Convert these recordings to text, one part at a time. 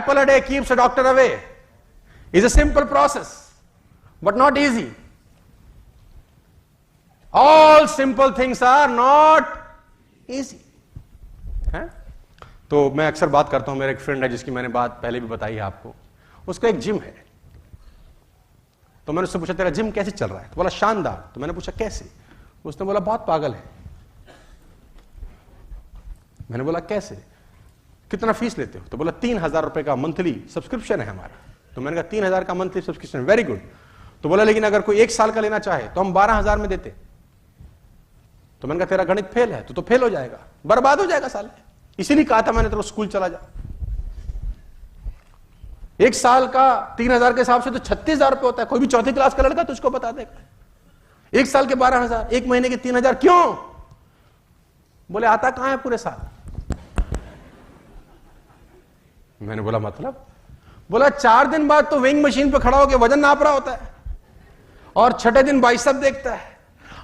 apple a day keeps a doctor away. It's a simple process, but not easy. All simple things are not easy. है? तो मैं अक्सर बात करता हूं, मेरा एक फ्रेंड है जिसकी मैंने बात पहले भी बताई है आपको, उसका एक जिम है। तो मैंने उससे पूछा तेरा जिम कैसे चल रहा है? तो बोला शानदार। तो मैंने पूछा कैसे? उसने बोला बहुत पागल है। मैंने बोला कैसे? कितना फीस लेते हो? तो बोला 3,000 रुपए का मंथली सब्सक्रिप्शन है हमारा। तो मैंने कहा 3,000 का मंथली सब्सक्रिप्शन, वेरी गुड। तो बोला लेकिन अगर कोई 1 साल का लेना चाहे तो हम 12,000 में देते। तो मैंने कहा तेरा गणित फेल है, तो फेल हो जाएगा, बर्बाद हो जाएगा साल। इसीलिए कहा था मैंने तेरे को स्कूल चला जा। 1 साल का 3,000 के हिसाब से तो 36,000 रुपए होता है। कोई भी चौथी क्लास का लड़का तुझको बता देगा। 1 साल के 12,000, 1 महीने के 3,000, क्यों? बोले आता कहां है पूरे साल? मैंने बोला मतलब? बोला 4 दिन बाद तो वेइंग मशीन पे खड़ा होकर वजन नाप रहा होता है और 6ठे दिन बाइसेप देखता है,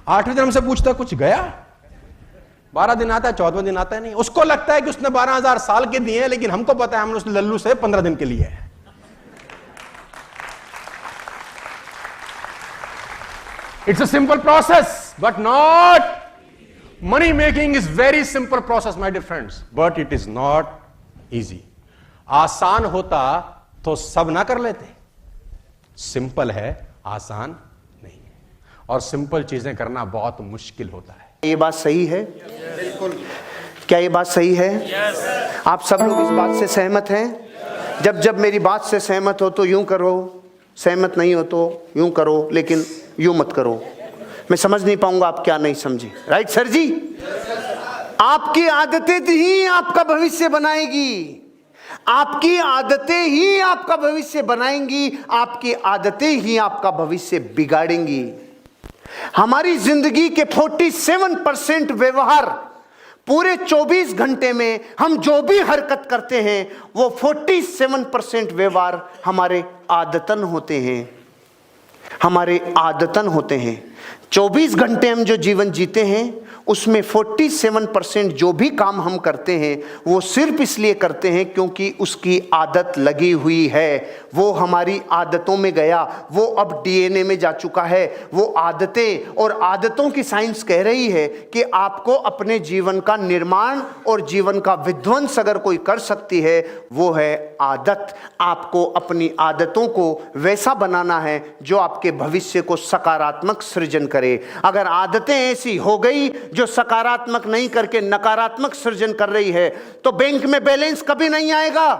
8वें दिन हमसे पूछता है कुछ गया? 12 दिन आता है, 14वें दिन आता है नहीं। उसको लगता है कि उसने 12,000 साल के दिए हैं, लेकिन हमको पता है हमने उसने लल्लू से 15 दिन के लिए है। It's a simple process, but not money making is very simple process, my dear friends, but it is not easy. आसान होता तो सब ना कर लेते। सिंपल है, आसान नहीं है, और सिंपल चीजें करना बहुत मुश्किल होता है। ये बात सही है? बिल्कुल। क्या ये बात सही है? yes. आप सब लोग इस बात से सहमत हैं? जब मेरी बात से सहमत हो तो यूं करो, सहमत नहीं हो तो यूं करो, लेकिन यूं मत करो। मैं समझ नहीं पाऊंगा आप क्या नहीं समझे। राइट सर जी? आपकी आदतें ही आपका भविष्य बनाएगी। आपकी आदतें ही आपका भविष्य बनाएंगी। आपकी आदतें ही आपका भविष्य बिगाड़ेंगी। हमारी जिंदगी के 47% व्यवहार, पूरे 24 घंटे में हम जो भी हरकत करते हैं वो 47% व्यवहार हमारे आदतन होते हैं। हमारे आदतन होते हैं। 24 घंटे हम जो जीवन जीते हैं उसमें 47% जो भी काम हम करते हैं वो सिर्फ इसलिए करते हैं क्योंकि उसकी आदत लगी हुई है। वो हमारी आदतों में गया, वो अब डीएनए में जा चुका है। वो आदतें और आदतों की साइंस कह रही है कि आपको अपने जीवन का निर्माण और जीवन का विध्वंस अगर कोई कर सकती है वो है आदत। आपको अपनी आदतों को वैसा बनाना है जो आपके भविष्य को सकारात्मक सृजन करे। अगर आदतें ऐसी हो गई जो सकारात्मक नहीं करके नकारात्मक सृजन कर रही है तो बैंक में बैलेंस कभी नहीं आएगा,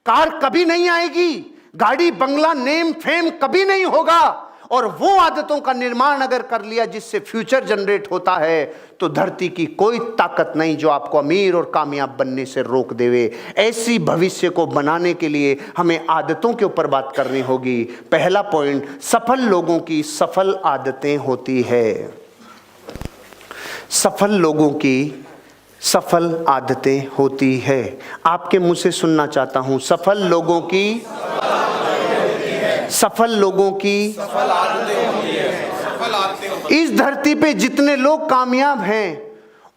कार कभी नहीं आएगी, गाड़ी बंगला नेम फेम कभी नहीं होगा। और वो आदतों का निर्माण अगर कर लिया जिससे फ्यूचर जनरेट होता है तो धरती की कोई ताकत नहीं जो आपको अमीर और कामयाब बनने से रोक देवे। ऐसी भविष्य को बनाने के लिए हमें आदतों के ऊपर बात करनी होगी। पहला पॉइंट, सफल लोगों की सफल आदतें होती है। सफल लोगों की सफल आदतें होती है। आपके मुंह से सुनना चाहता हूं, सफल लोगों की सफल लोगों की सफल आदतें होती है। इस धरती पे जितने लोग कामयाब हैं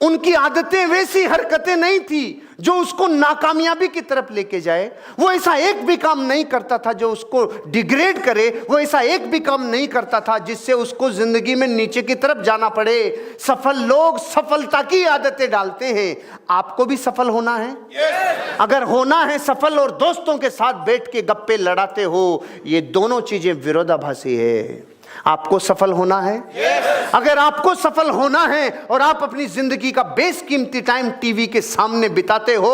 उनकी आदतें वैसी हरकतें नहीं थी जो उसको नाकामयाबी की तरफ लेके जाए। वो ऐसा एक भी काम नहीं करता था जो उसको डिग्रेड करे। वो ऐसा एक भी काम नहीं करता था जिससे उसको जिंदगी में नीचे की तरफ जाना पड़े। सफल लोग सफलता की आदतें डालते हैं। आपको भी सफल होना है? अगर होना है सफल और दोस्तों के साथ बैठ के गप्पे लड़ाते हो, ये दोनों चीजें विरोधाभासी है। आपको सफल होना है? अगर आपको सफल होना है और आप अपनी जिंदगी का बेशकीमती टाइम टीवी के सामने बिताते हो